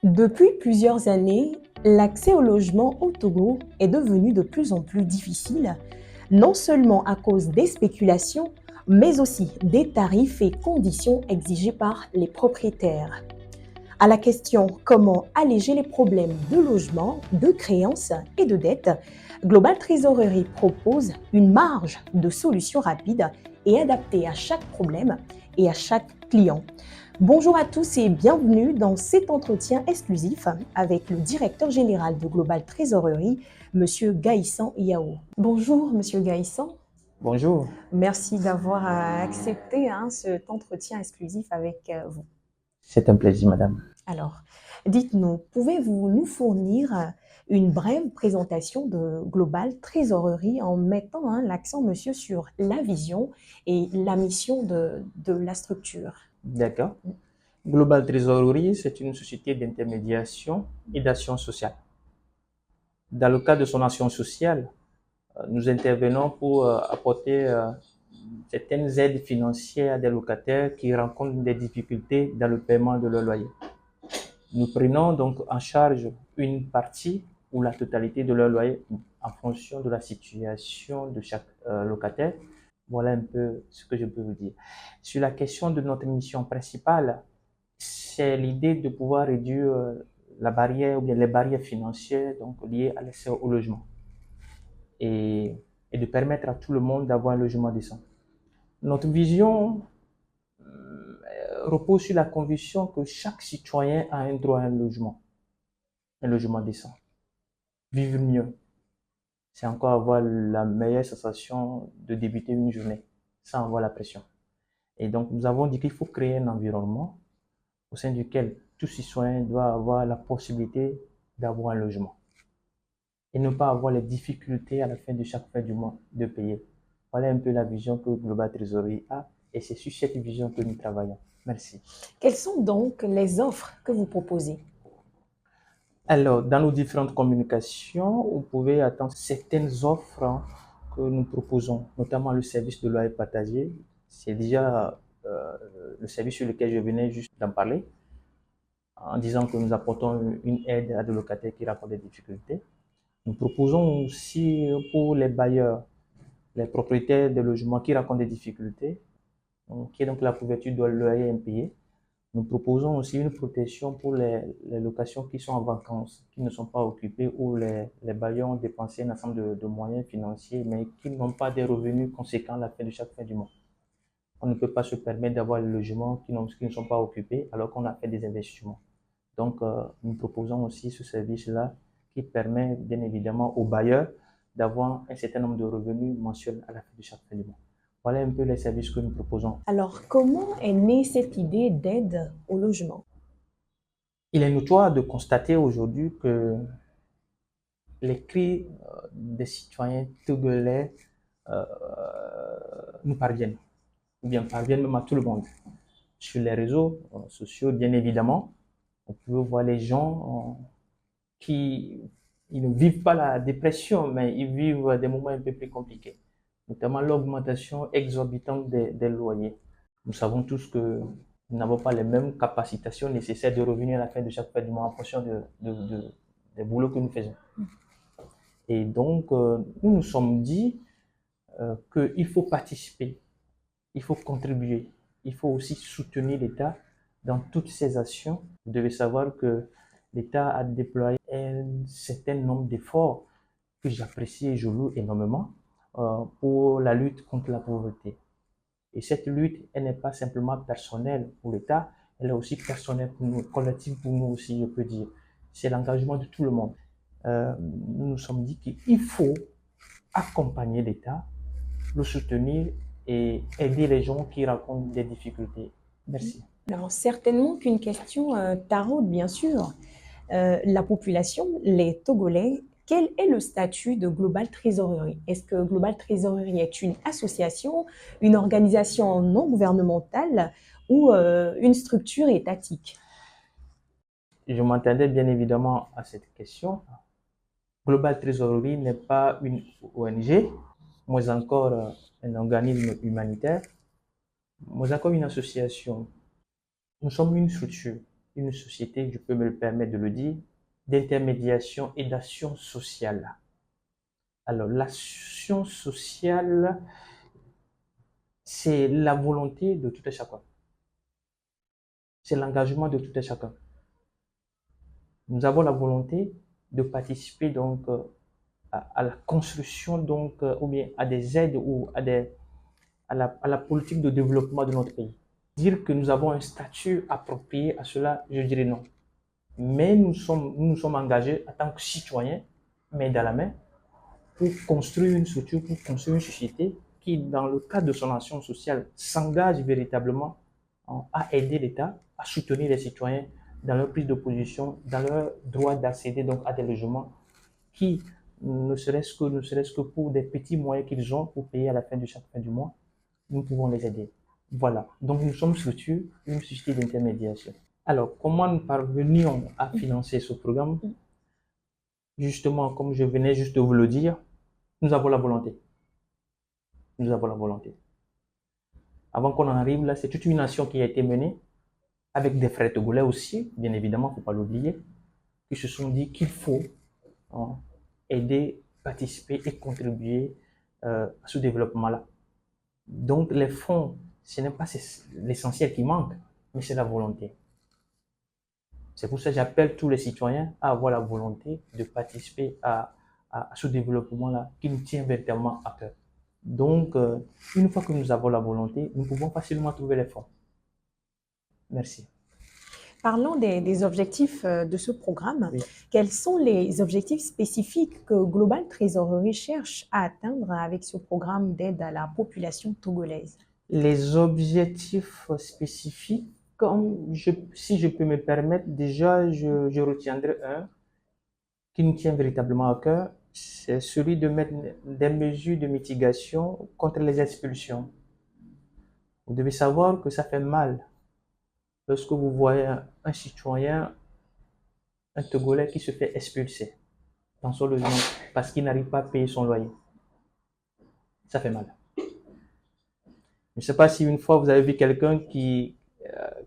Depuis plusieurs années, l'accès au logement au Togo est devenu de plus en plus difficile, non seulement à cause des spéculations, mais aussi des tarifs et conditions exigés par les propriétaires. À la question comment alléger les problèmes de logement, de créances et de dettes, Global Trésorerie propose une marge de solutions rapides et adaptée à chaque problème et à chaque client. Bonjour à tous et bienvenue dans cet entretien exclusif avec le directeur général de Global Trésorerie, Monsieur Gaïssan Yao. Bonjour Monsieur Gaïssan. Bonjour. Merci d'avoir accepté cet entretien exclusif avec vous. C'est un plaisir, madame. Alors, dites-nous, pouvez-vous nous fournir une brève présentation de Global Trésorerie en mettant l'accent, monsieur, sur la vision et la mission de la structure? D'accord. Global Trésorerie, c'est une société d'intermédiation et d'action sociale. Dans le cadre de son action sociale, nous intervenons pour apporter certaines aides financières à des locataires qui rencontrent des difficultés dans le paiement de leur loyer. Nous prenons donc en charge une partie ou la totalité de leur loyer en fonction de la situation de chaque locataire. Voilà un peu ce que je peux vous dire. Sur la question de notre mission principale, c'est l'idée de pouvoir réduire la barrière ou bien les barrières financières donc liées à l'accès au logement et, et de permettre à tout le monde d'avoir un logement décent. Notre vision repose sur la conviction que chaque citoyen a un droit à un logement décent. Vivre mieux, c'est encore avoir la meilleure sensation de débuter une journée sans avoir la pression. Et donc, nous avons dit qu'il faut créer un environnement au sein duquel tout citoyen doit avoir la possibilité d'avoir un logement et ne pas avoir les difficultés à la fin de chaque fin du mois de payer. Voilà un peu la vision que Global Trésorerie a et c'est sur cette vision que nous travaillons. Merci. Quelles sont donc les offres que vous proposez? Alors, dans nos différentes communications, vous pouvez attendre certaines offres que nous proposons, notamment le service de loyer partagé. C'est déjà le service sur lequel je venais juste d'en parler, en disant que nous apportons une aide à des locataires qui rencontrent des difficultés. Nous proposons aussi pour les bailleurs, les propriétaires de logements qui rencontrent des difficultés, qui est donc la couverture de loyer impayé. Nous proposons aussi une protection pour les locations qui sont en vacances, qui ne sont pas occupées, où les bailleurs ont dépensé un ensemble de moyens financiers, mais qui n'ont pas des revenus conséquents à la fin de chaque fin du mois. On ne peut pas se permettre d'avoir des logements qui ne sont pas occupés alors qu'on a fait des investissements. Donc, nous proposons aussi ce service-là qui permet bien évidemment aux bailleurs d'avoir un certain nombre de revenus mensuels à la fin de chaque fin du mois. Voilà un peu les services que nous proposons. Alors, comment est née cette idée d'aide au logement? Il est notoire de constater aujourd'hui que les cris des citoyens togolais euh, nous parviennent, ou bien parviennent même à tout le monde. Sur les réseaux sociaux, bien évidemment, on peut voir les gens qui ils ne vivent pas la dépression, mais ils vivent des moments un peu plus compliqués, notamment l'augmentation exorbitante des loyers. Nous savons tous que nous n'avons pas les mêmes capacitations nécessaires de revenir à la fin de chaque fin du mois en fonction des boulots que nous faisons. Et donc, nous nous sommes dit qu'il faut participer, il faut contribuer, il faut aussi soutenir l'État dans toutes ses actions. Vous devez savoir que l'État a déployé un certain nombre d'efforts que j'apprécie et je loue énormément pour la lutte contre la pauvreté. Et cette lutte, elle n'est pas simplement personnelle pour l'État, elle est aussi personnelle pour nous, collective pour nous aussi, je peux dire. C'est l'engagement de tout le monde. Nous nous sommes dit qu'il faut accompagner l'État, le soutenir et aider les gens qui rencontrent des difficultés. Merci. Alors, certainement qu'une question taraude, bien sûr. La population, les Togolais, quel est le statut de Global Trésorerie? Est-ce que Global Trésorerie est une association, une organisation non gouvernementale ou une structure étatique? Je m'attendais bien évidemment à cette question. Global Trésorerie n'est pas une ONG, moins encore un organisme humanitaire, moins encore une association. Nous sommes une structure une société, je peux me le permettre de le dire, d'intermédiation et d'action sociale. Alors, l'action sociale, c'est la volonté de tout et chacun. C'est l'engagement de tout et chacun. Nous avons la volonté de participer donc à la construction donc ou bien à des aides ou à la politique de développement de notre pays. Dire que nous avons un statut approprié à cela, je dirais non. Mais nous nous sommes engagés en tant que citoyens, main dans la main, pour construire une structure, pour construire une société qui, dans le cadre de son action sociale, s'engage véritablement à aider l'État, à soutenir les citoyens dans leur prise de position, dans leur droit d'accéder donc à des logements qui, ne serait-ce que pour des petits moyens qu'ils ont pour payer à la fin de chaque fin du mois, nous pouvons les aider. Voilà. Donc nous sommes structure, une société d'intermédiation. Alors, comment nous parvenions à financer ce programme? Justement, comme je venais juste de vous le dire, nous avons la volonté. Nous avons la volonté. Avant qu'on en arrive là, c'est toute une action qui a été menée avec des frères togolais aussi, bien évidemment, il ne faut pas l'oublier, qui se sont dit qu'il faut aider, participer et contribuer à ce développement-là. Donc les fonds, ce n'est pas l'essentiel qui manque, mais c'est la volonté. C'est pour ça que j'appelle tous les citoyens à avoir la volonté de participer à ce développement-là qui nous tient véritablement à cœur. Donc, une fois que nous avons la volonté, nous pouvons facilement trouver les fonds. Merci. Parlons des objectifs de ce programme. Oui. Quels sont les objectifs spécifiques que Global Trésorerie cherche à atteindre avec ce programme d'aide à la population togolaise? Les objectifs spécifiques, si je peux me permettre, déjà, je retiendrai un qui nous tient véritablement à cœur, c'est celui de mettre des mesures de mitigation contre les expulsions. Vous devez savoir que ça fait mal lorsque vous voyez un citoyen, un Togolais qui se fait expulser dans son logement parce qu'il n'arrive pas à payer son loyer. Ça fait mal. Je ne sais pas si une fois vous avez vu quelqu'un qui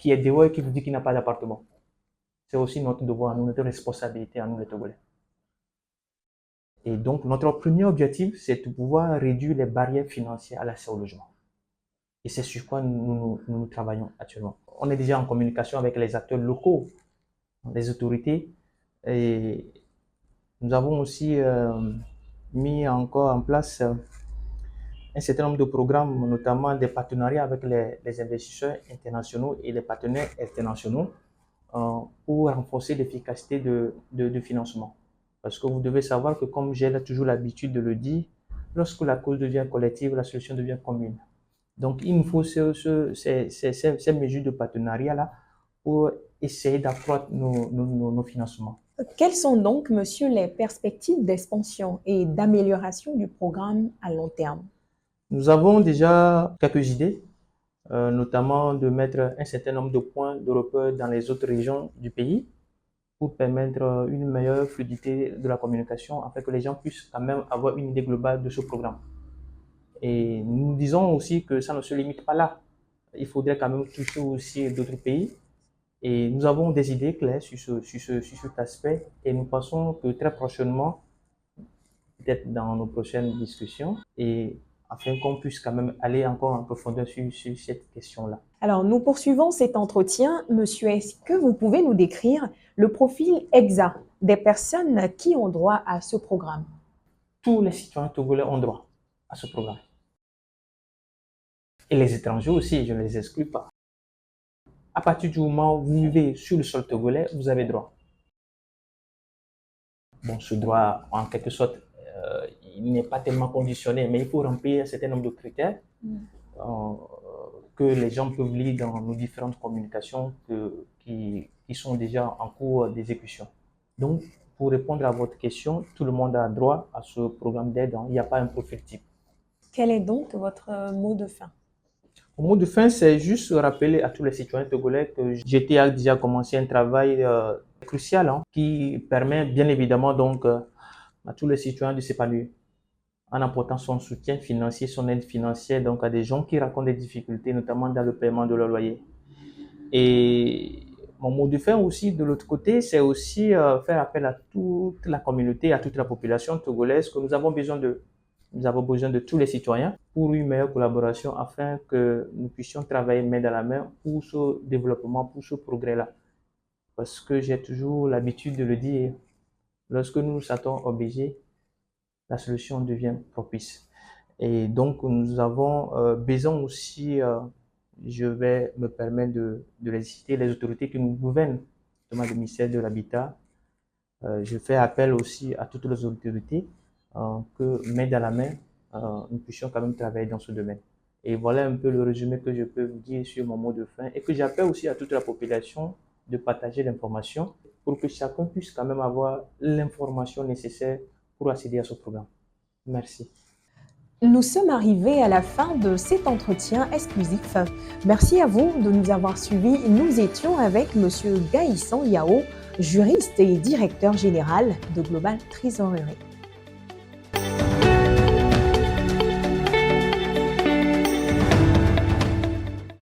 est dehors et qui vous dit qu'il n'a pas d'appartement. C'est aussi notre devoir, notre responsabilité à nous les Togolais. Et donc, notre premier objectif, c'est de pouvoir réduire les barrières financières à l'accès au logement. Et c'est sur quoi nous travaillons actuellement. On est déjà en communication avec les acteurs locaux, les autorités, et nous avons aussi mis encore en place un certain nombre de programmes, notamment des partenariats avec les investisseurs internationaux et les partenaires internationaux pour renforcer l'efficacité de financement. Parce que vous devez savoir que, comme j'ai toujours l'habitude de le dire, lorsque la cause devient collective, la solution devient commune. Donc, il nous faut ces mesures de partenariat-là pour essayer d'accroître nos financements. Quelles sont donc, monsieur, les perspectives d'expansion et d'amélioration du programme à long terme? Nous avons déjà quelques idées, notamment de mettre un certain nombre de points de repère dans les autres régions du pays pour permettre une meilleure fluidité de la communication afin que les gens puissent quand même avoir une idée globale de ce programme. Et nous disons aussi que ça ne se limite pas là. Il faudrait quand même toucher aussi d'autres pays. Et nous avons des idées claires sur cet aspect et nous pensons que très prochainement, peut-être dans nos prochaines discussions, et afin qu'on puisse quand même aller encore en profondeur sur cette question-là. Alors, nous poursuivons cet entretien. Monsieur, est-ce que vous pouvez nous décrire le profil exact des personnes qui ont droit à ce programme? Tous les citoyens togolais ont droit à ce programme. Et les étrangers aussi, je ne les exclus pas. À partir du moment où vous vivez sur le sol togolais, vous avez droit. Bon, ce droit, en quelque sorte, il n'est pas tellement conditionné, mais il faut remplir un certain nombre de critères que les gens peuvent lire dans nos différentes communications qui sont déjà en cours d'exécution. Donc, pour répondre à votre question, tout le monde a droit à ce programme d'aide. Il n'y a pas un profil type. Quel est donc votre mot de fin? Au mot de fin, c'est juste rappeler à tous les citoyens togolais que GT a déjà commencé un travail crucial qui permet bien évidemment donc à tous les citoyens de s'épanouir en apportant son soutien financier, son aide financière donc à des gens qui rencontrent des difficultés, notamment dans le paiement de leur loyer. Et Mon mot de fin aussi, de l'autre côté, c'est aussi faire appel à toute la communauté, à toute la population togolaise que nous avons besoin de tous les citoyens pour une meilleure collaboration afin que nous puissions travailler main dans la main pour ce développement, pour ce progrès-là. Parce que j'ai toujours l'habitude de le dire, lorsque nous nous sentons obligés, la solution devient propice. Et donc, nous avons besoin aussi, je vais me permettre de les citer, les autorités qui nous gouvernent, notamment le ministère de l'Habitat. Je fais appel aussi à toutes les autorités que, main dans la main, nous puissions quand même travailler dans ce domaine. Et voilà un peu le résumé que je peux vous dire sur mon mot de fin et que j'appelle aussi à toute la population de partager l'information pour que chacun puisse quand même avoir l'information nécessaire pour accéder à ce programme. Merci. Nous sommes arrivés à la fin de cet entretien exclusif. Merci à vous de nous avoir suivis. Nous étions avec M. Gaïsan Yao, juriste et directeur général de Global Trésorerie.